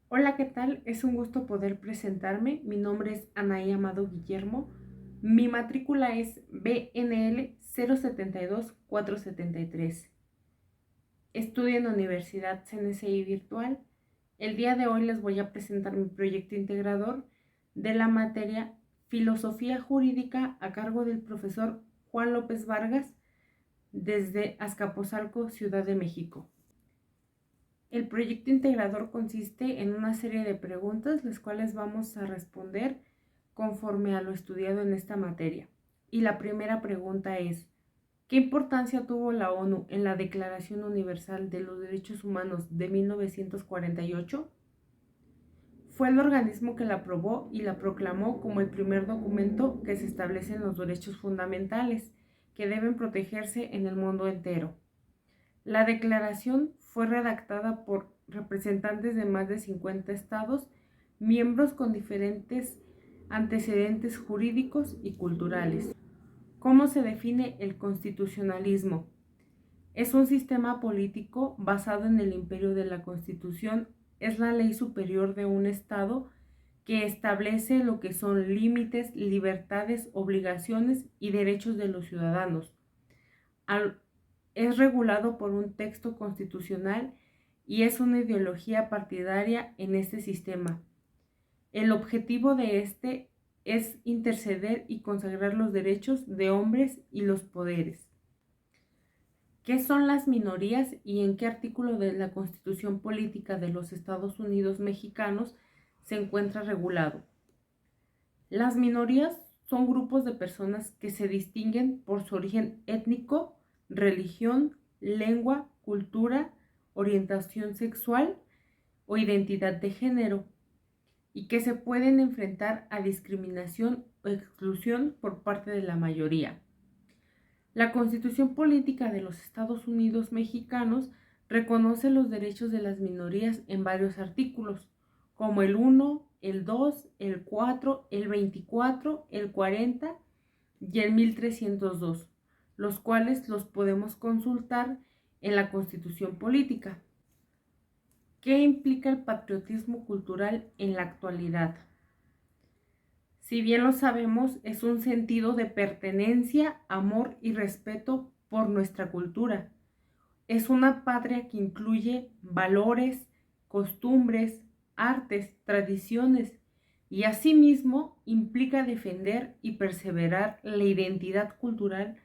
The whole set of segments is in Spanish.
Hola, ¿qué tal? Es un gusto poder presentarme. Mi nombre es Anaí Amado Guillermo. Mi matrícula es BNL 072473. Estudio en la Universidad CNCI Virtual. El día de hoy les voy a presentar mi proyecto integrador de la materia Filosofía Jurídica a cargo del profesor Juan López Vargas desde Azcapotzalco, Ciudad de México. El proyecto integrador consiste en una serie de preguntas, las cuales vamos a responder conforme a lo estudiado en esta materia. Y la primera pregunta es, ¿qué importancia tuvo la ONU en la Declaración Universal de los Derechos Humanos de 1948? Fue el organismo que la aprobó y la proclamó como el primer documento que se establecen los derechos fundamentales que deben protegerse en el mundo entero. La declaración fue redactada por representantes de más de 50 estados, miembros con diferentes antecedentes jurídicos y culturales. ¿Cómo se define el constitucionalismo? Es un sistema político basado en el imperio de la Constitución. Es la ley superior de un estado que establece lo que son límites, libertades, obligaciones y derechos de los ciudadanos. Es regulado por un texto constitucional y es una ideología partidaria en este sistema. El objetivo de este es interceder y consagrar los derechos de hombres y los poderes. ¿Qué son las minorías y en qué artículo de la Constitución Política de los Estados Unidos Mexicanos se encuentra regulado? Las minorías son grupos de personas que se distinguen por su origen étnico, religión, lengua, cultura, orientación sexual o identidad de género, y que se pueden enfrentar a discriminación o exclusión por parte de la mayoría. La Constitución Política de los Estados Unidos Mexicanos reconoce los derechos de las minorías en varios artículos, como el 1, el 2, el 4, el 24, el 40 y el 1302, los cuales los podemos consultar en la Constitución Política. ¿Qué implica el patriotismo cultural en la actualidad? Si bien lo sabemos, es un sentido de pertenencia, amor y respeto por nuestra cultura. Es una patria que incluye valores, costumbres, artes, tradiciones y asimismo implica defender y perseverar la identidad cultural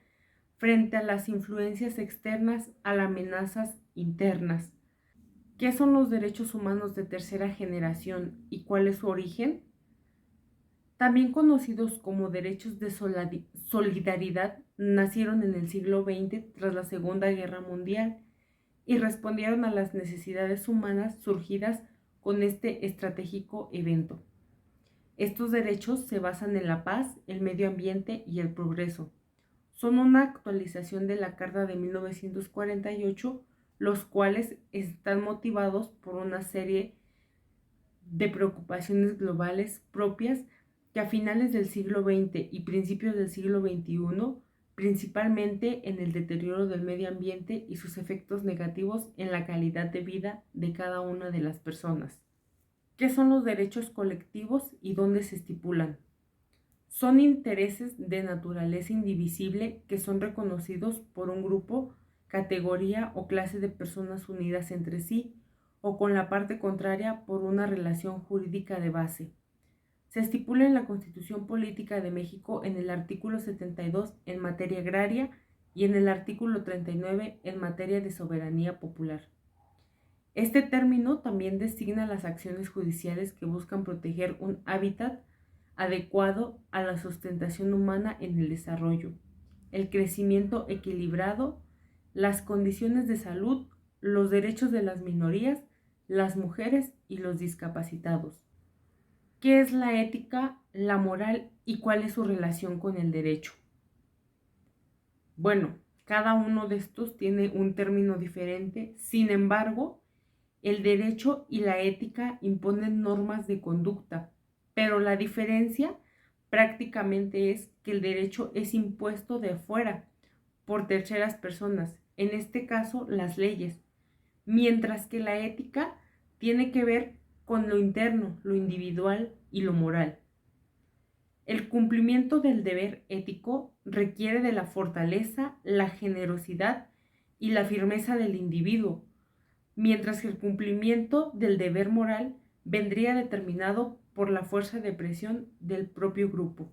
frente a las influencias externas, a las amenazas internas. ¿Qué son los derechos humanos de tercera generación y cuál es su origen? También conocidos como derechos de solidaridad, nacieron en el siglo XX tras la Segunda Guerra Mundial y respondieron a las necesidades humanas surgidas con este estratégico evento. Estos derechos se basan en la paz, el medio ambiente y el progreso. Son una actualización de la Carta de 1948, los cuales están motivados por una serie de preocupaciones globales propias que a finales del siglo XX y principios del siglo XXI, principalmente en el deterioro del medio ambiente y sus efectos negativos en la calidad de vida de cada una de las personas. ¿Qué son los derechos colectivos y dónde se estipulan? Son intereses de naturaleza indivisible que son reconocidos por un grupo, categoría o clase de personas unidas entre sí o con la parte contraria por una relación jurídica de base. Se estipula en la Constitución Política de México en el artículo 72 en materia agraria y en el artículo 39 en materia de soberanía popular. Este término también designa las acciones judiciales que buscan proteger un hábitat adecuado a la sustentación humana en el desarrollo, el crecimiento equilibrado, las condiciones de salud, los derechos de las minorías, las mujeres y los discapacitados. ¿Qué es la ética, la moral y cuál es su relación con el derecho? Bueno, cada uno de estos tiene un término diferente, sin embargo, el derecho y la ética imponen normas de conducta, pero la diferencia prácticamente es que el derecho es impuesto de afuera por terceras personas, en este caso las leyes, mientras que la ética tiene que ver con lo interno, lo individual y lo moral. El cumplimiento del deber ético requiere de la fortaleza, la generosidad y la firmeza del individuo, mientras que el cumplimiento del deber moral vendría determinado por la fuerza de presión del propio grupo.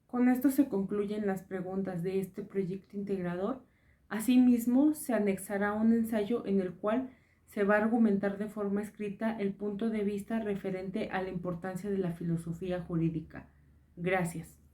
Con esto se concluyen las preguntas de este proyecto integrador. Asimismo, se anexará un ensayo en el cual se va a argumentar de forma escrita el punto de vista referente a la importancia de la filosofía jurídica. Gracias.